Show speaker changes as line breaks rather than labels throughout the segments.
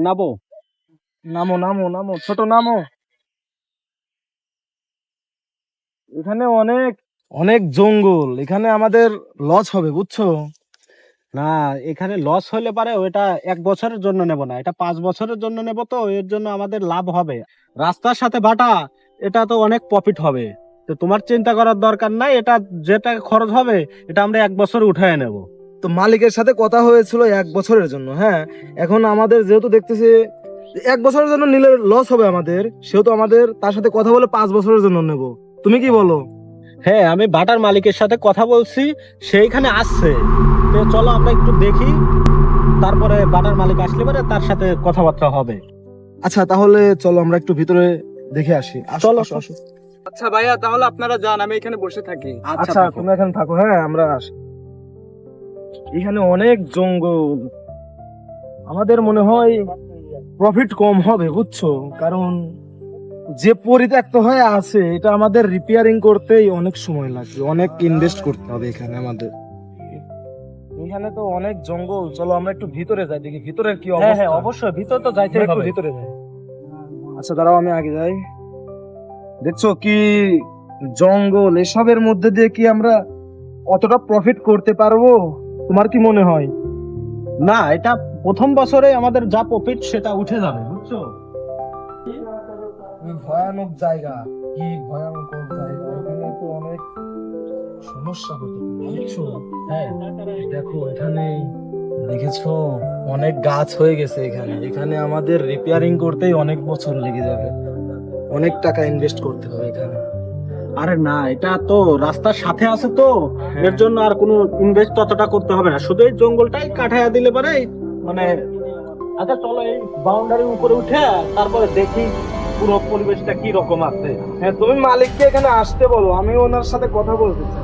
নামো নামো নামো নামো, ছোট নামো। এখানে অনেক অনেক জঙ্গল, এখানে আমাদের লস হবে, বুঝছো?
না, এখানে লস হলে পারে ওটা 1 বছরের জন্য নেব না, এটা 5 বছরের জন্য নেব, তো এর জন্য আমাদের লাভ হবে। রাস্তার সাথে ভাটা, এটা তো অনেক প্রফিট হবে। তো তোমার চিন্তা করার দরকার নাই, এটা যেটা খরচ হবে এটা আমরা 1 বছরে উঠায় নেব।
তো মালিকের সাথে কথা হয়েছিল 1 বছরের জন্য, হ্যাঁ। এখন আমাদের যেহেতু দেখতেছি 1 বছরের জন্য নিলে লস হবে আমাদের, সেহেতু আমাদের তার সাথে কথা বলে 5 বছরের জন্য নেব। তুমি কি বলো?
হ্যাঁ, আমি ভাটার মালিকের সাথে কথা বলছি, সেইখানে আসছে। তো চলো আমরা একটু দেখি, তারপরে ভাটার মালিক আসলে পরে তার সাথে কথাবার্তা হবে।
আচ্ছা, তাহলে চলো আমরা একটু ভিতরে দেখে আসি।
চলো,
আসো, আসো।
আচ্ছা ভাইয়া, তাহলে আপনারা যান, আমি এখানে বসে থাকি।
আচ্ছা, তুমি এখানে থাকো, হ্যাঁ, আমরা আসি। এখানে অনেক জঙ্গল, আমাদের মনে হয় প্রফিট কম হবে, বুঝছো? কারণ যে পরিত্যক্ত হয়ে আছে এটা আমাদের রিপেয়ারিং করতেই অনেক সময় লাগবে, অনেক ইনভেস্ট করতে হবে এখানে আমাদের। এখানে তো অনেক জঙ্গল, চলো আমরা একটু ভিতরে যাই, দেখি ভিতরের কি অবস্থা।
হ্যাঁ, অবশ্যই ভিতর তো যাইতে
আমরা একটু
হবে।
ভিতরে যাই। আচ্ছা, দাঁড়াও, আমি আগে যাই। দেখছো কি জঙ্গল, এসবের মধ্যে দিয়ে কি আমরা অতটা প্রফিট করতে পারবো? তোমার কি মনে হয়?
না, এটা প্রথম বছরে আমাদের যা প্রফিট সেটা উঠে যাবে, বুঝছো?
কি ভয়ানক জায়গা, কি ভয়ানক জায়গা, এখানে তো অনেক সমস্যা হতে পারে, বুঝছো?
হ্যাঁ,
দেখো এখানে, দেখেছো অনেক গাছ হয়ে গেছে এখানে, এখানে আমাদের রিপেয়ারিং করতেই অনেক বছর লেগে যাবে, অনেক টাকা ইনভেস্ট করতে হবে এখানে।
আরে না, এটা তো রাস্তার সাথে আছে, তো এর জন্য আর কোনো ইনভেস্ট ততটা করতে হবে না, শুধু এই জঙ্গলটাই কাটাইয়া দিলে পারে মানে। আচ্ছা চলো, এই বাউন্ডারির উপরে উঠে তারপরে দেখি পুরো পরিবেশটা কি রকম আছে।
হ্যাঁ, তুমি মালিককে এখানে আসতে বলো, আমি ওনার সাথে কথা বলতে চাই।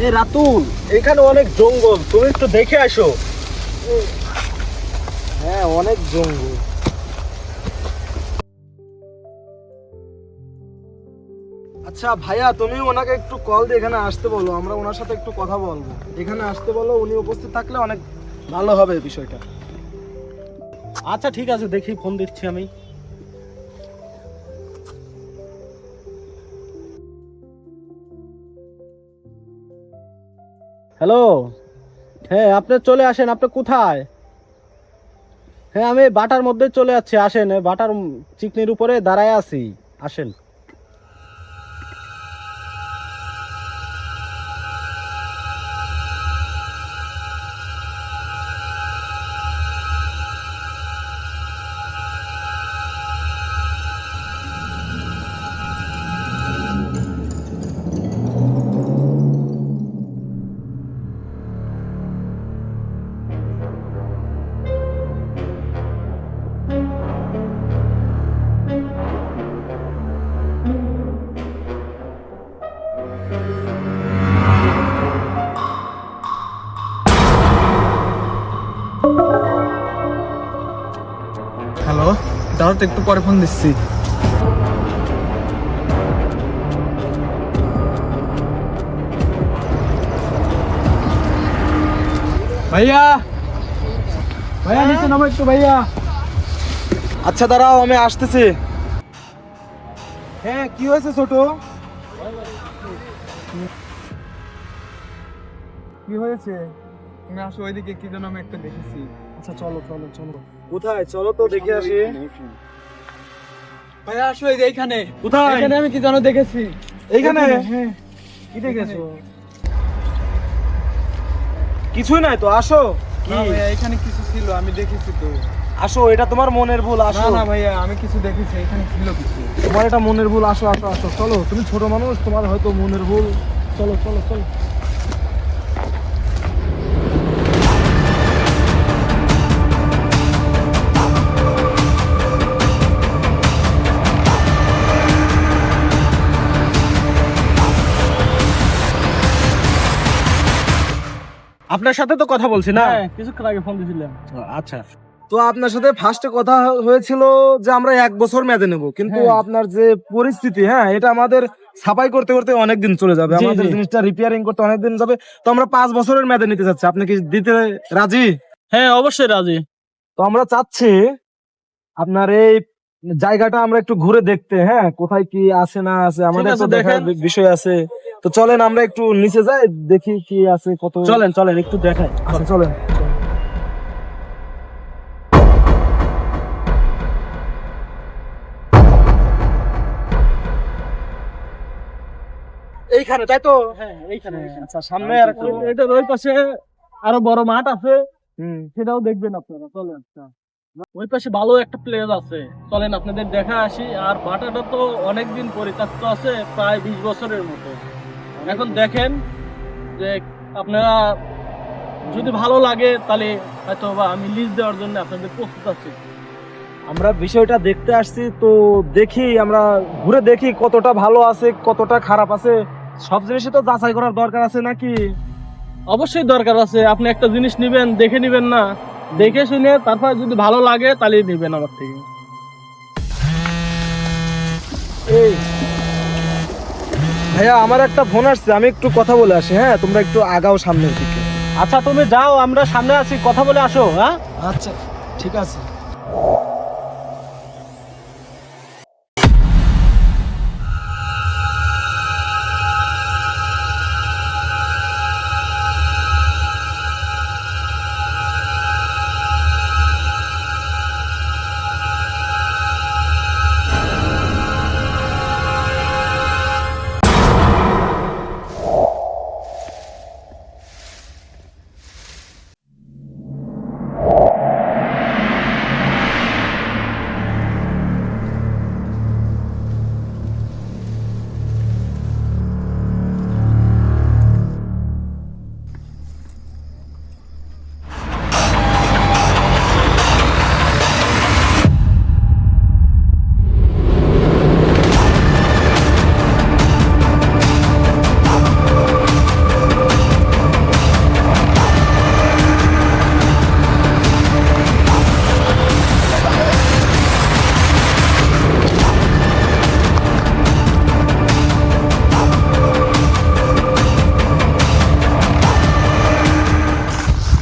এই রাতুল, এখানে অনেক জঙ্গল, তুমি একটু দেখে আসো।
হ্যাঁ, অনেক জঙ্গল। আচ্ছা ভাইয়া, তুমি ওনাকে একটু কল দিয়ে এখানে আসতে বলো, আমরা ওনার সাথে একটু কথা বলবো। এখানে আসতে বলো, উনি উপস্থিত থাকলে অনেক ভালো হবে বিষয়টা।
আচ্ছা ঠিক আছে, দেখি, ফোন দিচ্ছি আমি। হ্যালো, হ্যাঁ আপনি চলে আসেন, আপনি কোথায়? হ্যাঁ, আমি বাটার মধ্যে চলে যাচ্ছি, আসেন, বাটার চিকনির উপরে দাঁড়ায় আছি, আসেন।
তাহলে তো একটু পরে ফোন দিচ্ছি। ভাইয়া, ভাইয়া নিচে নামো একটু ভাইয়া।
আচ্ছা দাঁড়াও, আমি আসতেছি। হ্যাঁ, কি হয়েছে ছোট?
কি হয়েছে? তুমি আসো, ওইদিকে কি যেন আমি একটা দেখেছি।
আচ্ছা চলো চলো চলো। কোথায়? চলো তো দেখে আসি।
ভাইয়া আসো, এই যে এইখানে।
কোথায়?
এখানে আমি কি যেন দেখেছি।
এইখানে?
হ্যাঁ,
কি দেখেছো? কিছুই নাই তো, আসো।
না ভাইয়া, এখানে কিছু ছিল, আমি দেখেছি তো।
আসো, এটা তোমার মনের ভুল,
না
আসো।
না ভাইয়া, আমি কিছু দেখেছি, এখানে ছিল কিছু।
তোমার এটা মনের ভুল, আসো আসো আসো, চলো। তুমি ছোট মানুষ, তোমার হয়তো মনের ভুল। চলো চলো চলো।
আপনার সাথে তো কথা বলছি না?
হ্যাঁ, কিছুক্ষণ আগে ফোন দিয়েছিলাম।
আচ্ছা।
তো আপনার সাথে ফার্স্টে কথা হয়েছিল যে আমরা 1 বছর মেয়াদে নেব, কিন্তু
হ্যাঁ।
আপনার যে পরিস্থিতি, হ্যাঁ, এটা আমাদের সাফাই করতে করতে অনেক দিন চলে যাবে,
জি,
আমাদের
জি।
জিনিসটা রিপেয়ারিং করতে অনেক দিন যাবে। তো আমরা 5 বছরের মেয়াদে নিতে চাচ্ছি, আপনি কি দিতে রাজি?
হ্যাঁ, অবশ্যই রাজি।
তো আমরা চাচ্ছি আপনার এই জায়গাটা আমরা একটু ঘুরে দেখতে, হ্যাঁ, কোথায় কি আছে না আছে, আমাদের
আছে,
তো দেখার
দেখেন।
বিষয় আছে। তো চলেন আমরা একটু নিচে যাই, দেখি কি আছে, কত।
চলেন চলেন একটু দেখাই।
আচ্ছা চলেন। এইখানে তাই তো?
হ্যাঁ, এইখানে।
আচ্ছা, সামনে আর একটু।
এটার ওই পাশে আরো বড় মাঠ আছে,
হুম।
সেটাও দেখবেন আপনারা। চলেন। ওই পাশে ভালো একটা প্লেস আছে, চলেন আপনাদের দেখা আসি। আর ভাটাটা তো অনেকদিন পরিত্যক্ত আছে, প্রায় 20 বছরের মতো। এখন দেখেন যে আপনারা যদি ভালো লাগে তাহলে হয়তো বা আমি লিজ দেওয়ার জন্য আপনাদের প্রস্তুত আছি।
আমরা বিষয়টা দেখতে আসছি, তো দেখি, আমরা ঘুরে দেখি কতটা ভালো আছে কতটা খারাপ আছে, সব জিনিসই তো যাচাই করার দরকার আছে নাকি?
অবশ্যই দরকার আছে। আপনি একটা জিনিস নিবেন, দেখে নিবেন না, দেখে শুনে তারপর যদি ভালো লাগে তাহলে নিবেন আমার থেকে।
এই ভাইয়া, আমার একটা ফোন আসছে, আমি একটু কথা বলে আসি। হ্যাঁ, তোমরা একটু আগাও সামনের দিকে।
আচ্ছা তুমি যাও, আমরা সামনে আছি, কথা বলে আসো। হ্যাঁ
আচ্ছা ঠিক আছে।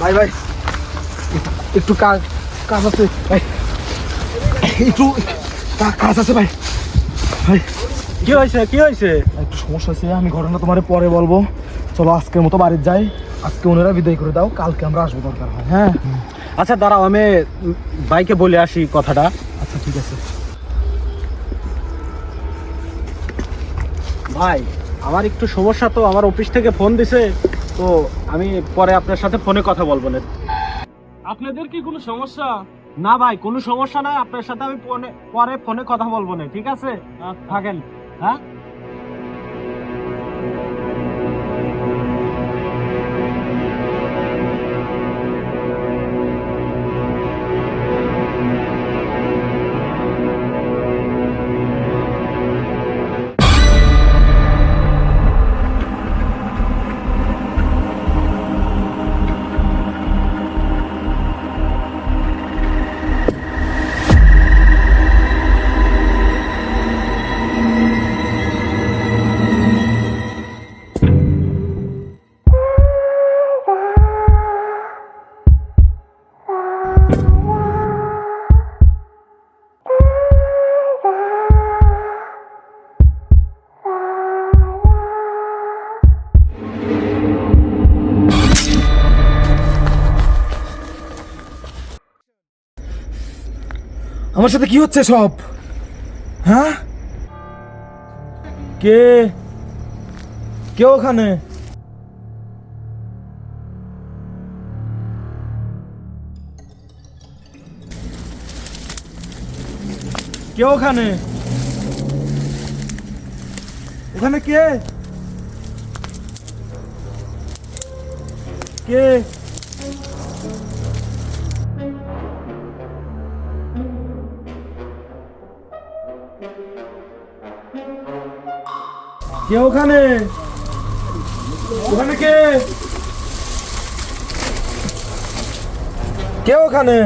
ভাই ভাই, একটু কাজ কাজ আছে ভাই, একটু কাজ আছে ভাই। ভাই
কি হয়েছে কি হয়েছে?
একটু সমস্যা আছে, আমি ঘটনা তোমার পরে বলবো। চলো আজকের মতো বাড়ির যাই, আজকে ওনারা বিদায় করে দাও, কালকে আমরা আসবো দরকার হয়। হ্যাঁ
আচ্ছা দাঁড়াও, আমি বাইকে বলে আসি কথাটা।
আচ্ছা ঠিক আছে।
ভাই আমার একটু সমস্যা, তো আমার অফিস থেকে ফোন দিছে, তো আমি পরে আপনার সাথে ফোনে কথা বলবো না।
আপনাদের কি কোনো সমস্যা?
না ভাই, কোনো সমস্যা নাই, আপনার সাথে আমি পরে ফোনে কথা বলবো না, ঠিক আছে? থাকেন। হ্যাঁ
আমার সাথে কি হচ্ছে সব? হ্যাঁ, কে কে ওখানে? কে ওখানে? ওখানে কে? কে? কে ওখানে? ওখানে কে? কে ওখানে?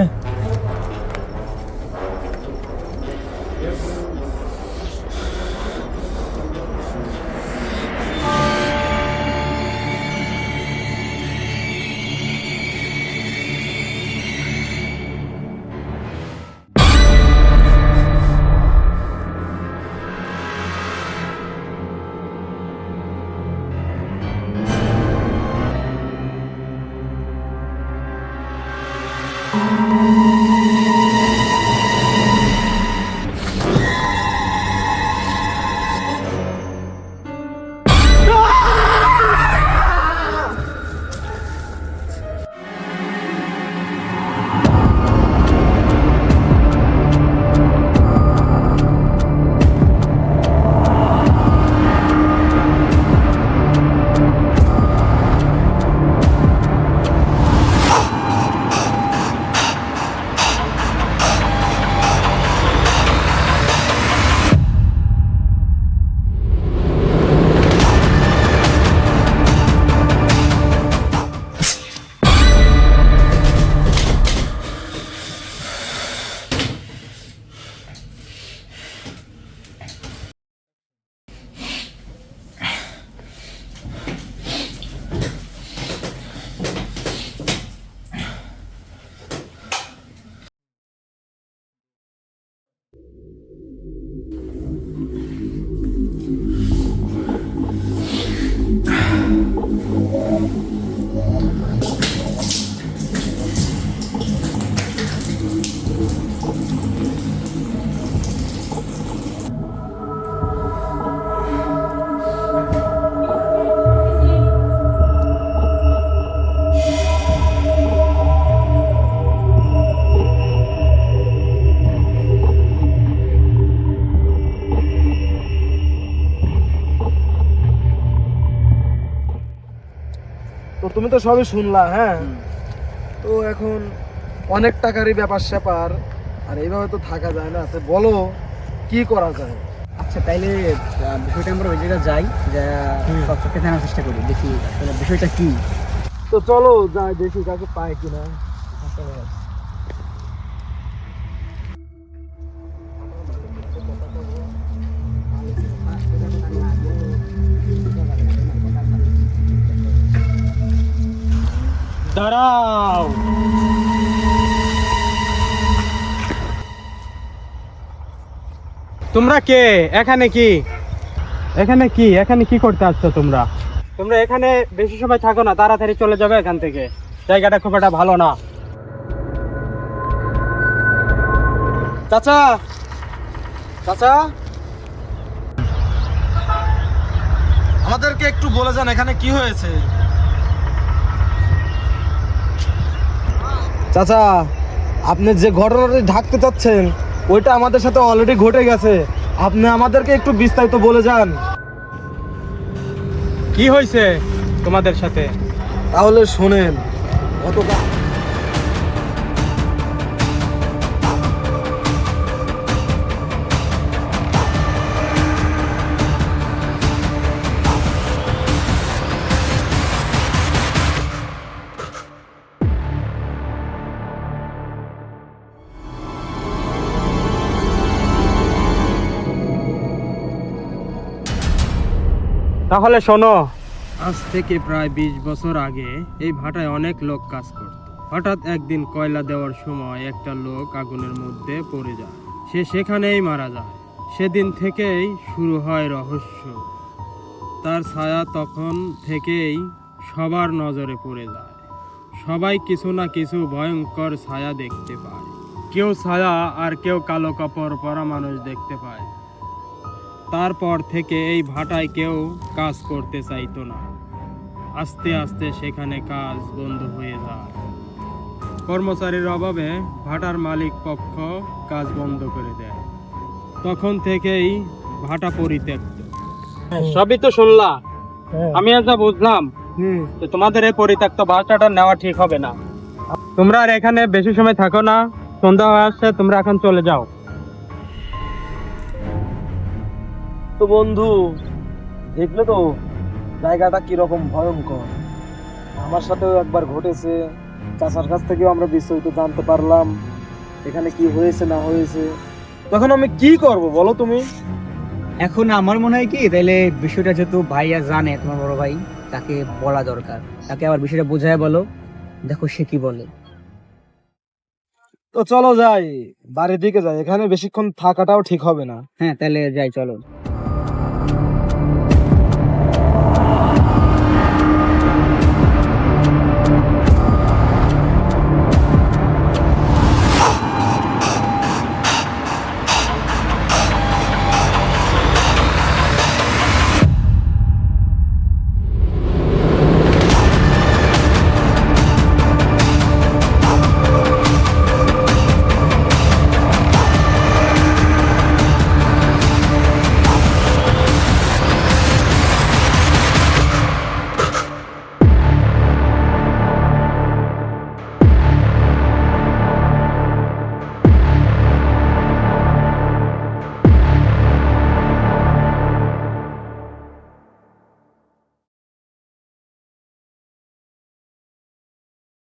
তো তুমি তো সবই শুনলা, হ্যাঁ? তো এখন অনেক টাকারই ব্যাপার স্যাপার, আর এইভাবে তো থাকা যায় না। তো বলো কি করা যায়?
আচ্ছা, তাইলে বিষয়টা আমরা ওই জায়গায় যাই, যা সব চোখে জানার চেষ্টা করি, দেখি আসলে বিষয়টা কি।
তো চলো যাই, দেখি কাকে পাই কিনা।
দাঁড়াও, তোমরা কে? এখানে কি এখানে কি করতে আসছো তোমরা? তোমরা এখানে বেশি সময় থাকো না, তাড়াতাড়ি চলে যাবে এখান থেকে। জায়গাটা খুব একটা ভালো না। চাচা, চাচা,
আমাদেরকে একটু বলে যান এখানে কি হয়েছে। চাচা, আপনি যে ঘটনাটি ঢাকতে চাচ্ছেন ওইটা আমাদের সাথে অলরেডি ঘটে গেছে। আপনি আমাদেরকে একটু বিস্তারিত বলে যান।
কি হয়েছে তোমাদের সাথে?
তাহলে শোনেন, গতকাল
তাহলে শোনো,
আজ থেকে প্রায় 20 বছর আগে এই ভাটায় অনেক লোক কাজ করত। হঠাৎ একদিন কয়লা দেওয়ার সময় একটা লোক আগুনের মধ্যে পড়ে যায়। সে সেখানেই মারা যায়। সেদিন থেকেই শুরু হয় রহস্য। তার ছায়া তখন থেকেই সবার নজরে পড়ে যায়। সবাই কিছু না কিছু ভয়ঙ্কর ছায়া দেখতে পায়। কেউ ছায়া আর কেউ কালো কাপড় পরা মানুষ দেখতে পায়। তারপর থেকে এই ভাটায় কেউ কাজ করতে চাইতো না। আস্তে আস্তে সেখানে কাজ বন্ধ হয়ে যায়। কর্মচারীর অভাবে ভাটার মালিক পক্ষ কাজ বন্ধ করে দেয়। তখন থেকেই ভাটা পরিত্যক্ত।
সবই তো শুনলা,
হ্যাঁ।
আমি যা বুঝলাম
হুম।
যে তোমাদের এই পরিত্যক্ত ভাটাটা নেওয়া ঠিক হবে না। তোমরা আর এখানে বেশি সময় থাকো না, সন্ধ্যা হয়ে আসছে, তোমরা এখন চলে যাও।
তো বন্ধু, দেখলে তো জায়গাটা কিরকম ভয়ঙ্কর। আমার সাথেও একবার ঘটেছে, চাচার কাছ থেকেও আমরা বিস্তারিত জানতে পারলাম এখানে কি হয়েছে না হয়েছে। তখন আমি কি করব বলো তুমি?
এখন আমার মনে হয় কি, তাইলে বিষয়টা যেহেতু ভাইয়া জানে, তোমার বড় ভাই, তাকে বলা দরকার। তাকে আবার বিষয়টা বোঝায় বলো, দেখো সে কি বলে।
তো চলো যাই, বাড়ির দিকে যাই, এখানে বেশিক্ষণ থাকাটাও ঠিক হবে না।
হ্যাঁ, তাহলে যাই, চলো।